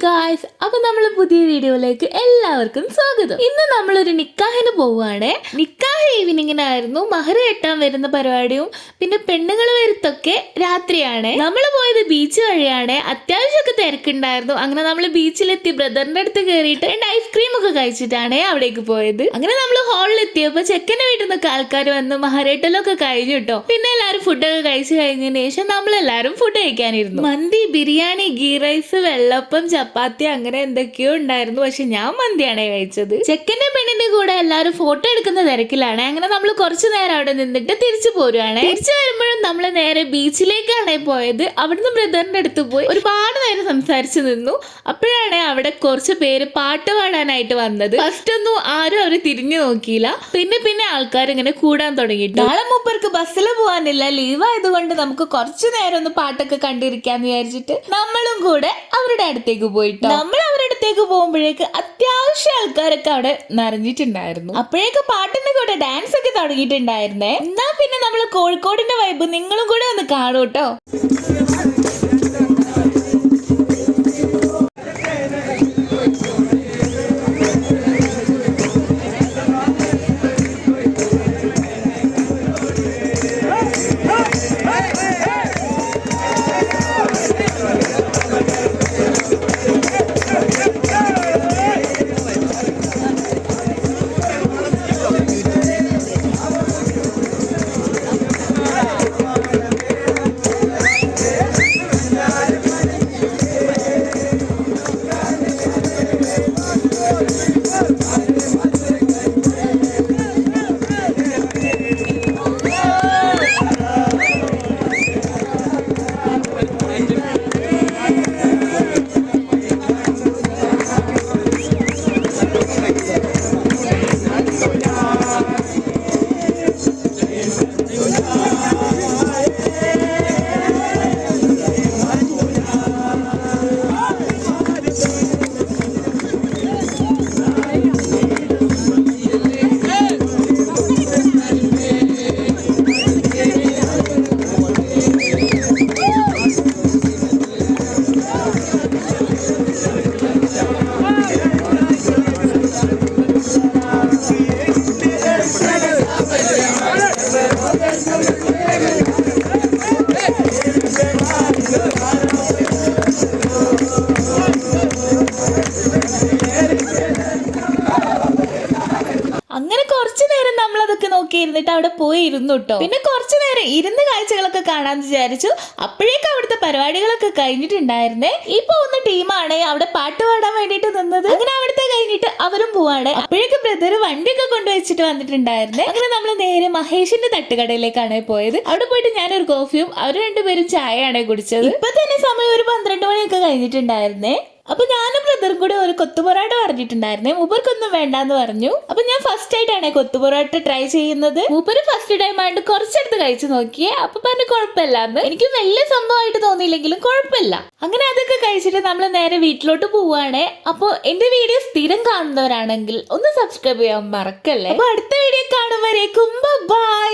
Guys, അപ്പൊ നമ്മൾ പുതിയ വീഡിയോയിലേക്ക് എല്ലാവർക്കും സ്വാഗതം. ഇന്ന് നമ്മളൊരു നിക്കാഹിന് പോവുകയാണ്. നിക്കാഹ് ഈവനിങ്ങിനായിരുന്നു. മഹർ കെട്ടാൻ വരുന്ന പരിപാടിയും പിന്നെ പെണ്ണുങ്ങൾ വരുത്തൊക്കെ രാത്രിയാണ്. നമ്മൾ പോയത് ബീച്ച് വഴിയാണ്. അത്യാവശ്യമൊക്കെ തിരക്കുണ്ടായിരുന്നു. അങ്ങനെ നമ്മൾ ബീച്ചിലെത്തി ബ്രദറിന്റെ അടുത്ത് കയറിയിട്ട് 2 ഐസ്ക്രീം ഒക്കെ കഴിച്ചിട്ടാണ് അവിടേക്ക് പോയത്. അങ്ങനെ നമ്മൾ ഹാളിൽ എത്തിയപ്പോ ചെക്കന്റെ വീട്ടിൽ നിന്നൊക്കെ ആൾക്കാർ വന്ന് മഹരേട്ടലൊക്കെ കഴിഞ്ഞു കേട്ടോ. പിന്നെ എല്ലാവരും ഫുഡൊക്കെ കഴിച്ചു കഴിഞ്ഞതിന് ശേഷം നമ്മളെല്ലാരും ഫുഡ് കഴിക്കാനിരുന്നു. മന്തി, ബിരിയാണി, ഗീ റൈസ്, വെള്ളപ്പം, ചപ്പാത്തി അങ്ങനെ എന്തൊക്കെയോ ഉണ്ടായിരുന്നു. പക്ഷെ ഞാൻ മന്തിയാണ് കഴിച്ചത്. ചെക്കന്റെ പെണ്ണിന്റെ കൂടെ എല്ലാവരും ഫോട്ടോ എടുക്കുന്ന തിരക്കിലാണ്. അങ്ങനെ നമ്മൾ കുറച്ചു നേരം അവിടെ നിന്നിട്ട് തിരിച്ചു പോരുവാണ്. തിരിച്ചു വരുമ്പോഴും നമ്മൾ നേരെ ബീച്ചിലേക്കാണ് പോയത്. അവിടുന്ന് ബ്രദറിന്റെ അടുത്ത് പോയി ഒരുപാട് നേരം സംസാരിച്ചു നിന്നു. അപ്പോഴാണ് അവിടെ കുറച്ച് പേര് പാട്ട് പാടാനായിട്ട് വന്നത്. ഫസ്റ്റ് ഒന്നും ആരും അവര് തിരിഞ്ഞു നോക്കിയില്ല. പിന്നെ ആൾക്കാർ ഇങ്ങനെ കൂടാൻ തുടങ്ങിയിട്ട് നാളെ മൂപ്പർക്ക് ബസ്സിൽ പോകാനില്ല, ലീവ് ആയതുകൊണ്ട് നമുക്ക് കുറച്ചു നേരം ഒന്ന് പാട്ടൊക്കെ കണ്ടിരിക്കാന്ന് വിചാരിച്ചിട്ട് നമ്മളും കൂടെ അവരുടെ അടുത്തേക്ക് പോയിട്ടോ. നമ്മൾ അവരുടെ അടുത്തേക്ക് പോകുമ്പോഴേക്ക് അത്യാവശ്യം ആൾക്കാരൊക്കെ അവിടെ നിറഞ്ഞിട്ടുണ്ടായിരുന്നു. അപ്പോഴേക്ക് പാട്ടിന്റെ കൂടെ ഡാൻസ് ഒക്കെ തുടങ്ങിയിട്ടുണ്ടായിരുന്നേ. എന്നാ പിന്നെ നമ്മൾ കോഴിക്കോടിന്റെ വൈബ് നിങ്ങളും കൂടെ ഒന്ന് കാണൂട്ടോ. അങ്ങനെ കുറച്ചു നേരം നമ്മൾ അതൊക്കെ നോക്കി ഇരുന്നിട്ട് അവിടെ പോയി ഇരുന്നു കേട്ടോ. പിന്നെ കുറച്ചു നേരം ഇരുന്ന് കാഴ്ചകളൊക്കെ കാണാന്ന് വിചാരിച്ചു. അപ്പോഴേക്കും അവിടുത്തെ പരിപാടികളൊക്കെ കഴിഞ്ഞിട്ടുണ്ടായിരുന്നേ. ഈ പോകുന്ന ടീമാണ് അവിടെ പാട്ട് പാടാൻ വേണ്ടിട്ട് നിന്നത്. അങ്ങനെ അവിടുത്തെ കഴിഞ്ഞിട്ട് അവരും പോവാണ്. അപ്പോഴേക്കും ബ്രദർ വണ്ടിയൊക്കെ കൊണ്ടുവച്ചിട്ട് വന്നിട്ടുണ്ടായിരുന്നേ. അങ്ങനെ നമ്മൾ നേരെ മഹേഷിന്റെ തട്ടുകടയിലേക്കാണ് പോയത്. അവിടെ പോയിട്ട് ഞാനൊരു കോഫിയും അവർ രണ്ടുപേരും ചായയാണ് കുടിച്ചത്. ഇപ്പൊ തന്നെ സമയം ഒരു 12 മണിയൊക്കെ കഴിഞ്ഞിട്ടുണ്ടായിരുന്നേ. അപ്പൊ ഞാനും ബ്രദറും കൂടെ ഒരു കൊത്തുപൊറാട്ട പറഞ്ഞിട്ടുണ്ടായിരുന്നേ. മൂപ്പർക്കൊന്നും വേണ്ടാന്ന് പറഞ്ഞു. അപ്പൊ ഞാൻ ഫസ്റ്റ് ആയിട്ടാണ് കൊത്തുപൊറാട്ട ട്രൈ ചെയ്യുന്നത്. മൂപ്പര് ഫസ്റ്റ് ടൈം ആയിട്ട് കുറച്ചെടുത്ത് കഴിച്ചു നോക്കിയേ. അപ്പൊ പറഞ്ഞു കുഴപ്പമില്ലാന്ന്. എനിക്ക് വലിയ സംഭവമായിട്ട് തോന്നിയില്ലെങ്കിലും കുഴപ്പമില്ല. അങ്ങനെ അതൊക്കെ കഴിച്ചിട്ട് നമ്മൾ നേരെ വീട്ടിലോട്ട് പോവാണ്. അപ്പോൾ എന്റെ വീഡിയോ സ്ഥിരം കാണുന്നവരാണെങ്കിൽ ഒന്ന് സബ്സ്ക്രൈബ് ചെയ്യാൻ മറക്കല്ലേ. അപ്പൊ അടുത്ത വീഡിയോ കാണുമ്പോഴേക്കും ബൈ.